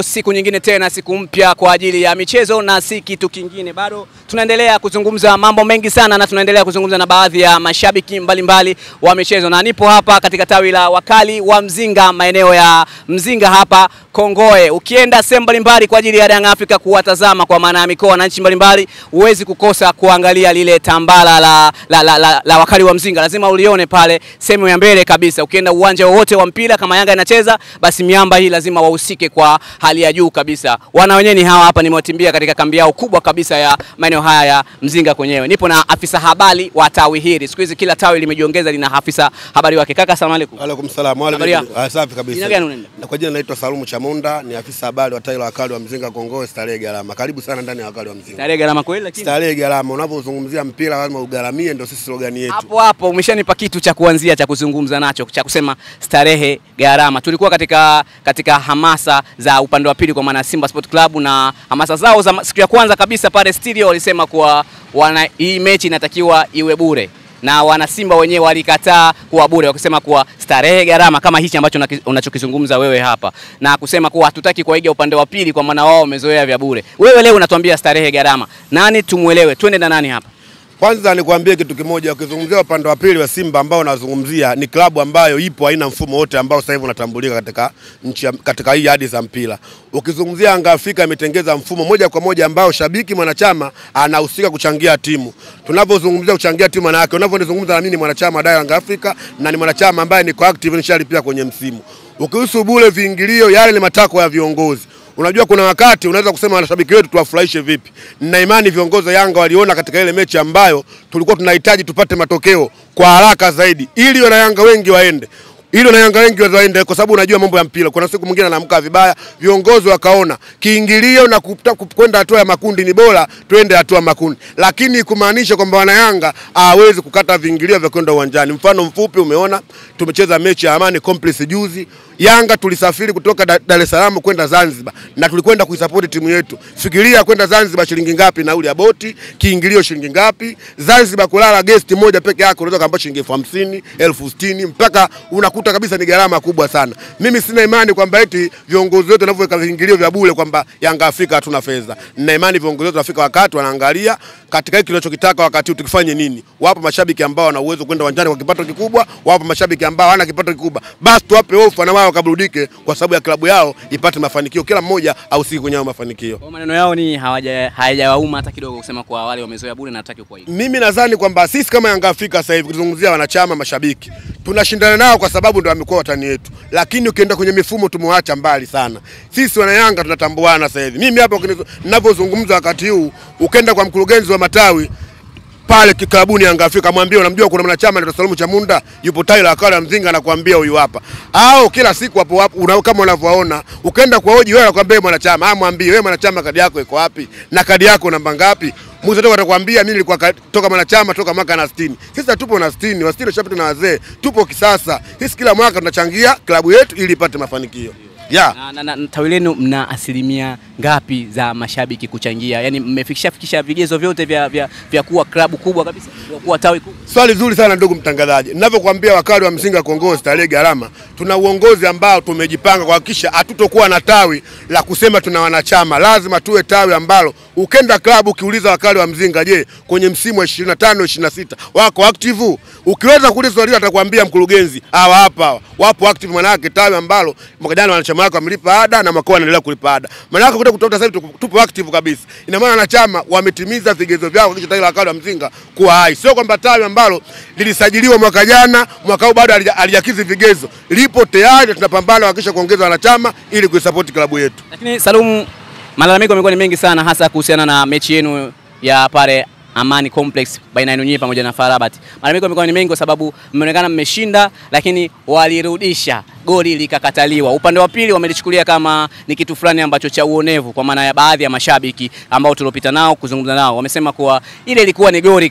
Siku nyingine tena, siku mpya kwa ajili ya michezo na si kitu kingine. Bado tunaendelea kuzungumza mambo mengi sana na tunaendelea kuzungumza na baadhi ya mashabiki mbalimbali wa michezo, na nipo hapa katika tawi la wakali wa Mzinga, maeneo ya Mzinga hapa Kongoe. Ukienda sehemu mbalimbali kwa ajili ya Young Africa kuwatazama kwa maana ya mikoa na nchi mbalimbali, huwezi kukosa kuangalia lile tambala la wakali wa Mzinga. Lazima ulione pale sehemu ya mbele kabisa. Ukienda uwanja wowote wa mpira kama Yanga inacheza, basi miamba hii lazima wahusike kwa hali ya juu kabisa. Wana wenyewe ni hawa hapa, nimewatimbia katika kambi yao kubwa kabisa ya maeneo haya ya Mzinga kwenyewe. Nipo na afisa habari wa tawi hili. Siku hizi kila tawi limejiongeza lina afisa habari wake. Kaka, asalamu alaykum. Waalaikum salaam. Safi kabisa. Jina gani unaenda? Na kwa jina naitwa Salumu Chamunda, ni afisa habari wa tawi la wakali wa Mzinga Kongoe, Starehe Gharama. Karibu sana ndani ya wakali wa Mzinga. Starehe Gharama kweli, lakini Starehe Gharama, unapozungumzia mpira lazima ugaramie, ndio sisi slogan yetu. Hapo umeshanipa kitu cha kuanzia cha kuzungumza nacho, cha kusema Starehe Gharama. Tulikuwa katika hamasa za upande wa pili kwa maana Simba Sport Club, na hamasa zao za siku ya kwanza kabisa pale studio walisema kuwa hii mechi inatakiwa iwe bure, na wana Simba wenyewe walikataa kuwa bure, wakisema kuwa Starehe Gharama kama hichi ambacho unachokizungumza wewe hapa, na kusema kuwa hatutaki kuiga upande wa pili kwa maana wao wamezoea vya bure. Wewe leo unatuambia Starehe Gharama, nani tumuelewe? Twende na nani hapa? Kwanza nikwambie kitu kimoja, ukizungumzia upande wa pili wa Simba ambao unazungumzia ni klabu ambayo ipo haina mfumo wote ambao sasa hivi unatambulika katika nchi, katika hii hadi za mpira. Ukizungumzia Yanga Afrika imetengeza mfumo moja kwa moja ambao shabiki mwanachama anahusika kuchangia timu. Tunapozungumzia kuchangia timu maana yake, unavyozungumza na mimi ni mwanachama wa Yanga Afrika na ni mwanachama ambaye niko active nishalipia kwenye msimu. Ukihusu bure viingilio, yale ni matakwa ya viongozi. Unajua kuna wakati unaweza kusema wanashabiki wetu tuwafurahishe vipi. Nina imani viongozi Yanga waliona katika ile mechi ambayo tulikuwa tunahitaji tupate matokeo kwa haraka zaidi ili wana Yanga wengi waende. Kwa sababu unajua mambo ya mpira. Kuna siku mwingine anaamka vibaya, viongozi wakaona kiingilio na kwenda hatua ya makundi ni bora twende hatua ya makundi. Lakini kumaanisha kwamba wana Yanga hawezi kukata viingilio vya kwenda uwanjani. Mfano mfupi, umeona tumecheza mechi ya Amani Complex juzi. Yanga tulisafiri kutoka Dar es Salaam kwenda Zanzibar na tulikwenda kuisupport timu yetu. Fikiria kwenda Zanzibar shilingi ngapi nauli ya boti, kiingilio shilingi ngapi? Zanzibar kulala guest moja peke yake unaweza kamba shilingi 50,000, 60,000 mpaka unakuta kabisa ni gharama kubwa sana. Mimi sina imani kwamba eti viongozi wetu wanavyoweka viingilio vya bure kwamba Yanga Afrika hatuna fedha. Nina imani viongozi wetu wafika wakati wanaangalia katika hiki kinachokitaka wakati tukifanye nini. Wapo mashabiki ambao wana uwezo kwenda uwanjani kwa kipato kikubwa, wapo mashabiki ambao hawana kipato kikubwa. Basi tuwape ofa na wao kaburudike kwa sababu ya klabu yao ipate mafanikio, kila mmoja ahusike kwenye mafanikio. Kwa maneno yao ni hayajawauma hata kidogo kusema kwa wale wamezoea bure na hataki kwa hiyo. Mimi nadhani kwamba sisi kama Yanga Afrika sasa hivi kuzungumzia wanachama, mashabiki, tunashindana nao kwa sababu ndio wamekuwa watani yetu. Lakini ukienda kwenye mifumo tumewaacha mbali sana. Sisi wana Yanga tunatambuana sasa hivi. Mimi hapa ninapozungumza wakati huu, ukienda kwa mkurugenzi wa matawi pale kiklabuni Yanga Afrika, mwambie unamjua kuna mwanachama anaitwa Salumu Chamunda yupo tawi la wakala Mzinga, anakuambia huyu hapa. Au kila siku hapo kama unavyoona, ukaenda kwa hoji wewe anakuambia mwanachama, mwambie wewe mwanachama kadi yako iko wapi na kadi yako namba ngapi? Mwisho toka atakwambia mimi nilikuwa toka mwanachama toka mwaka na 60. Sisi tupo na 60, wasitini shapita na wazee. Tupo kisasa. Sisi kila mwaka tunachangia klabu yetu ili ipate mafanikio. Na tawi lenu mna asilimia ngapi za mashabiki kuchangia? Yaani mmefikisha vigezo vyote vya kuwa klabu kubwa kabisa, kuwa tawi kubwa? Swali zuri sana ndugu mtangazaji. Ninavyokuambia wakali wa Mzinga Kongoe Starehe Gharama, tuna uongozi ambao tumejipanga kuhakikisha hatutokuwa na tawi la kusema tuna wanachama. Lazima tuwe tawi ambalo ukenda klabu ukiuliza wakali wa Mzinga, je, kwenye msimu wa 25 26 wako active? Ukiweza kuuliza swali atakwambia mkurugenzi hapa wapo active. Maana yake tawi ambalo mwaka jana wanachama wako wamelipa ada na mwaka wanaendelea kulipa ada. Maana yake kutafuta sasa tupo active kabisa. Ina maana wanachama wametimiza vigezo vyao kisha tawi la wakali wa Mzinga kuwa hai. Sio kwamba tawi ambalo lilisajiliwa mwaka jana mwaka huu bado halijakizi vigezo. Lipo tayari, tunapambana kuhakikisha kuongeza wanachama ili kuisupport klabu yetu. Lakini Salumu, malalamiko yamekuwa ni mengi sana hasa kuhusiana na mechi yenu ya pale Amani Complex baina yenu nyinyi pamoja na Farabat. Malalamiko yamekuwa ni mengi kwa sababu mmeonekana mmeshinda lakini walirudisha goli likakataliwa. Upande wa pili wamelichukulia kama ni kitu fulani ambacho cha uonevu, kwa maana ya baadhi ya mashabiki ambao tulopita nao kuzungumza nao wamesema kuwa ile ilikuwa ni goli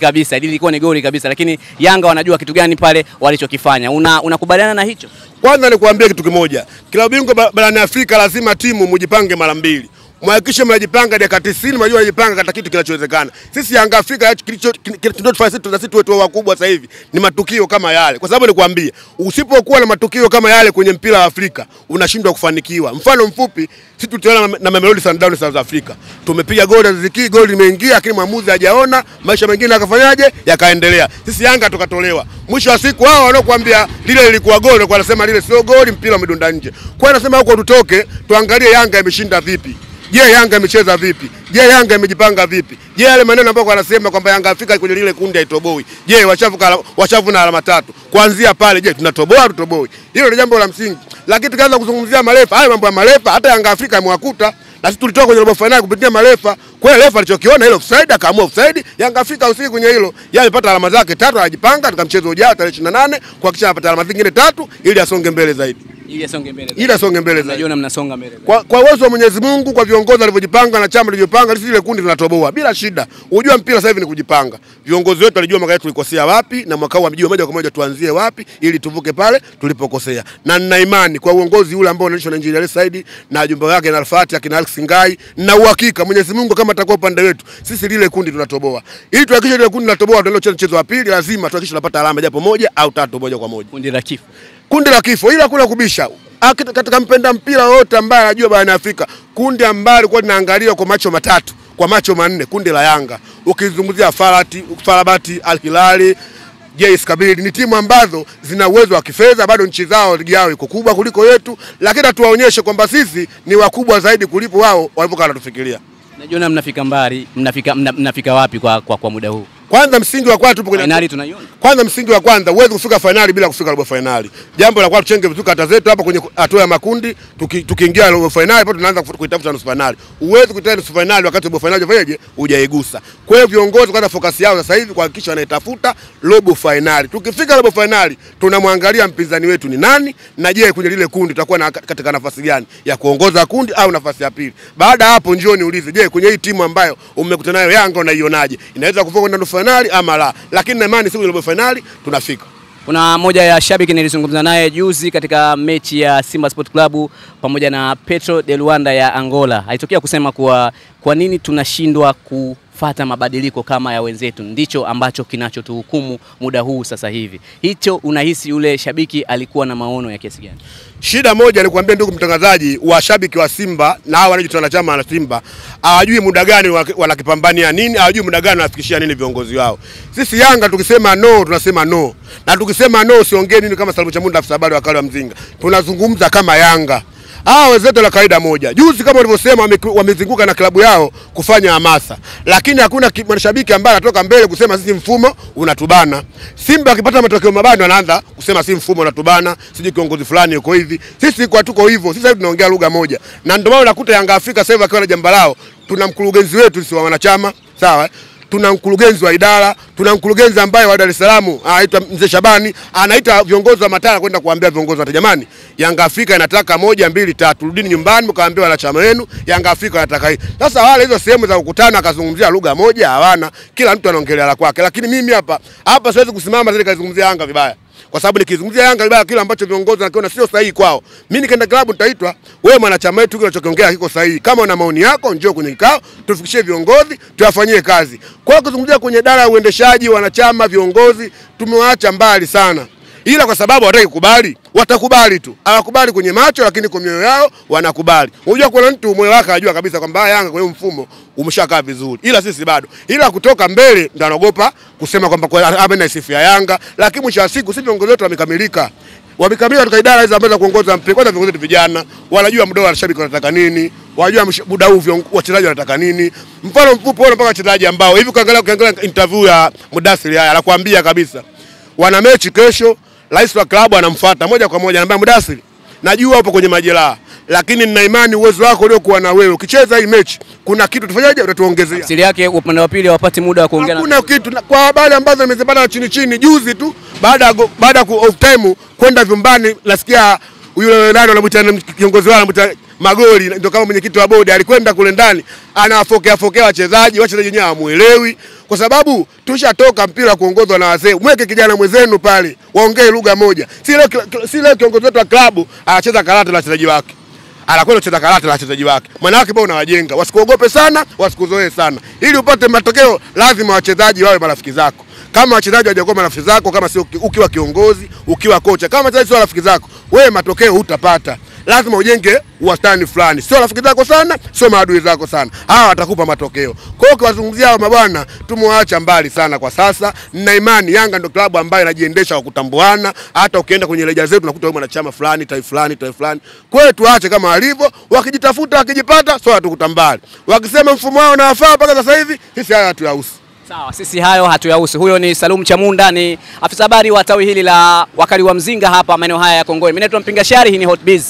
kabisa, lakini Yanga wanajua kitu gani pale walichokifanya. Unakubaliana na hicho? Kwanza nikuambia kitu kimoja. Klabu bingwa barani Afrika lazima timu mujipange mara mbili. Mhakikishe mnajipanga dakika 90, mnajua mnajipanga katika kitu kinachowezekana. Sisi Yanga Afrika kinachotufanya sisi wetu wakubwa sasa hivi ni matukio kama yale. Kwa sababu nikwambie, usipokuwa na matukio kama yale kwenye mpira wa Afrika, unashindwa kufanikiwa. Mfano mfupi, sisi tuliona na Mamelodi Sundowns South Africa. Tumepiga goli Ziki, goli limeingia lakini mwamuzi hajaona, maisha mengine akafanyaje? Yakaendelea. Sisi Yanga tukatolewa. Mwisho wa siku hao wanaokuambia lile lilikuwa goli, kwa wanasema lile sio goli, mpira umedunda nje. Kwa hiyo nasema huko tutoke, tuangalie Yanga imeshinda vipi. Je, Yanga imecheza vipi? Je, Yanga imejipanga vipi? Je, yale maneno ambayo wanasema kwamba Yanga Afrika kwenye lile kundi haitoboi. Je, washavu na alama 3. Kuanzia pale je, tunatoboa tutoboi. Hilo ni jambo la msingi. Lakini tukaanza kuzungumzia marefa, hayo mambo ya marefa hata Yanga Afrika imwakuta. Na sisi tulitoka kwenye robo finali kupitia marefa. Kwa hiyo refa alichokiona ile offside akaamua offside. Yanga Afrika usiki kwenye hilo. Yeye alipata alama zake 3, anajipanga katika mchezo ujao tarehe 28 kuhakikisha anapata alama zingine 3 ili asonge mbele zaidi. Ili asonge mbele zaidi. Unajua mnasonga mbele. Kwa uwezo wa Mwenyezi Mungu, kwa viongozi walivyojipanga na chama lilivyopanga, sisi ile kundi tunatoboa bila shida. Unajua mpira sasa hivi ni kujipanga. Viongozi wetu walijua mwaka wetu tulikosea wapi na mwaka huu wamejua moja kwa moja tuanzie wapi ili tuvuke pale tulipokosea. Na nina imani kwa uongozi ule ambao unaendeshwa na Engineer Said na jumbe wake na Alfati akina Alex Ngai, na uhakika Mwenyezi Mungu kama atakuwa upande wetu, sisi lile kundi tunatoboa. Ili tuhakikishe lile kundi tunatoboa, tunaenda mchezo wa pili, lazima tuhakikishe tunapata alama japo moja au 3 moja kwa moja. Kundi la kifo ila kuna kubisha. Katika mpenda mpira wote ambaye anajua barani Afrika, kundi ambalo lilikuwa linaangaliwa kwa macho matatu, kwa macho manne, kundi la Yanga. Ukizungumzia Farabati, Al Hilal, JS Kabylie, ni timu ambazo zina uwezo wa kifedha, bado nchi zao ligi yao iko kubwa kuliko yetu, lakini tuwaonyeshe kwamba sisi ni wakubwa zaidi kuliko wao walivyokuwa wanatufikiria. Najua mnafika mbali, mnafika wapi kwa muda huu? Kwanza msingi wa kwanza tupo kwenye finali tunaiona. Kwanza msingi wa kwanza uweze kufika finali bila kufika robo finali. Jambo la kwanza tuchenge vizuri kata zetu hapa kwenye hatua ya makundi, tukiingia robo finali hapo tunaanza kuitafuta nusu finali. Uweze kuitafuta nusu finali wakati robo finali ufanyaje? Hujaigusa. Kwa hiyo viongozi kwanza focus yao sasa hivi kuhakikisha wanaitafuta robo finali. Tukifika robo finali tunamwangalia mpinzani wetu ni nani na je kwenye lile kundi tutakuwa katika nafasi gani ya kuongoza kundi au nafasi ya pili. Baada hapo njoo niulize, je kwenye hii timu ambayo umekutana nayo Yanga unaionaje? Inaweza kuvuka kwenda finali ama la, lakini na imani siku ya robo finali tunafika. Kuna moja ya shabiki nilizungumza naye juzi katika mechi ya Simba Sport Club pamoja na Petro de Luanda ya Angola. Alitokea kusema kwa nini tunashindwa kufata mabadiliko kama ya wenzetu, ndicho ambacho kinachotuhukumu muda huu sasa hivi. Hicho unahisi yule shabiki alikuwa na maono ya kiasi gani? Shida moja ni kuambia ndugu mtangazaji, wa shabiki wa Simba na hao wanajitoa chama na Simba hawajui muda gani wanakipambania nini, hawajui muda gani wanafikishia nini viongozi wao. Sisi Yanga tukisema no tunasema no, na tukisema no siongee nini kama Salum Chamunda afisa habari wa Kale wa Mzinga, tunazungumza kama Yanga. Wenzetu la kaida moja. Juzi kama walivyosema wamezunguka na klabu yao kufanya hamasa. Lakini hakuna mwanashabiki ambaye anatoka mbele kusema sisi mfumo unatubana. Simba akipata matokeo mabaya anaanza kusema sisi mfumo unatubana, siji kiongozi fulani yuko hivi. Sisi kwa tuko hivyo, sisi tunaongea lugha moja. Na ndio maana unakuta Yanga Afrika sasa hivi akiwa na jambo lao, tuna mkurugenzi wetu sisi wa wanachama, sawa? Tuna mkurugenzi wa idara, tuna mkurugenzi ambaye wa Dar es Salaam anaitwa Mzee Shabani, anaita viongozi wa matara kwenda kuambia viongozi wa jamani, Yanga Afrika inataka 1 2 3, rudini nyumbani mkaambie wanachama wenu Yanga Afrika inataka hii. Sasa wale hizo sehemu za kukutana akazungumzia lugha moja hawana, kila mtu anaongelea la kwake. Lakini mimi hapa siwezi kusimama zile kazungumzia Yanga vibaya. Kwa sababu nikizungumzia Yanga vibaya kile ambacho viongozi wanakiona sio sahihi kwao, mimi nikienda klabu nitaitwa, wewe mwanachama wetu kile unachokiongea kiko sahihi. Kama una maoni yako njoo kwenye kikao, tufikishie viongozi, tuyafanyie kazi. Kwa hiyo kuzungumzia kwenye idara ya uendeshaji, wanachama, viongozi tumewaacha mbali sana. Ila kwa sababu hawataki kukubali, watakubali tu. Hawakubali kwenye macho lakini kwa mioyo yao wanakubali. Unajua kuna mtu moyo wake anajua kabisa kwamba Yanga kwa hiyo mfumo umeshakaa vizuri. Ila sisi bado. Ila kutoka mbele ndio anaogopa kusema kwamba kwa amena sifa ya Yanga, lakini mwisho wa siku sisi viongozi wetu wamekamilika. Wamekamilika katika idara hizo ambazo kuongoza mpira. Kwanza viongozi vijana, wanajua muda wa shabiki wanataka nini, wanajua muda huu wachezaji wanataka nini. Mfano mfupi mpaka wachezaji ambao hivi ukiangalia interview ya Mudathir haya anakuambia kabisa wana mechi kesho, rais wa klabu anamfuata moja kwa moja anambia Mudathir, najua upo kwenye majeraha lakini nina imani uwezo wako uliokuwa na wewe ukicheza hii mechi kuna kitu tufanyaje utatuongezea. Asili yake upande wa pili hawapati muda wa kuongea. Hakuna kitu kwa habari ambazo nimezipata chini juzi tu baada of time kwenda vyumbani nasikia yule nani anamuita kiongozi wao anamuita Magoli ndio kama mwenyekiti wa bodi alikwenda kule ndani anawafokea wachezaji wenyewe hamuelewi kwa sababu tushatoka mpira kuongozwa na wazee. Mweke kijana mwenzenu pale waongee lugha moja. Si leo kiongozi wetu wa klabu anacheza karata na wachezaji wake. anakwenda kucheza karata na wachezaji wake. Maana yake bwana unawajenga, wasikuogope sana, wasikuzoee sana. Ili upate matokeo lazima wachezaji wawe marafiki zako. Kama wachezaji hawajakuwa marafiki zako, kama sio ukiwa kiongozi, ukiwa kocha, kama wachezaji sio rafiki zako, wewe matokeo hutapata. Lazima ujenge wastani fulani. Sio rafiki zako sana, sio maadui zako sana. Hawa watakupa matokeo. Kwa hiyo ukiwazungumzia hao mabwana, tumewaacha mbali sana kwa sasa. Nina imani Yanga ndio klabu ambayo inajiendesha kwa kutambuana. Hata ukienda kwenye leja zetu unakuta wewe mwanachama fulani, taifa fulani, taifa fulani. Kwa hiyo tuache kama walivyo, wakijitafuta, wakijipata, sio tukutambali. Wakisema mfumo wao unawafaa mpaka sasa hivi, sisi haya hatuyahusu. Sawa, sisi hayo hatuyahusu. Huyo ni Salum Chamunda, ni afisa habari wa tawi hili la Wakali wa Mzinga hapa maeneo haya ya Kongowe. Mimi naitwa Mpinga Shari, hii ni Hot Biz.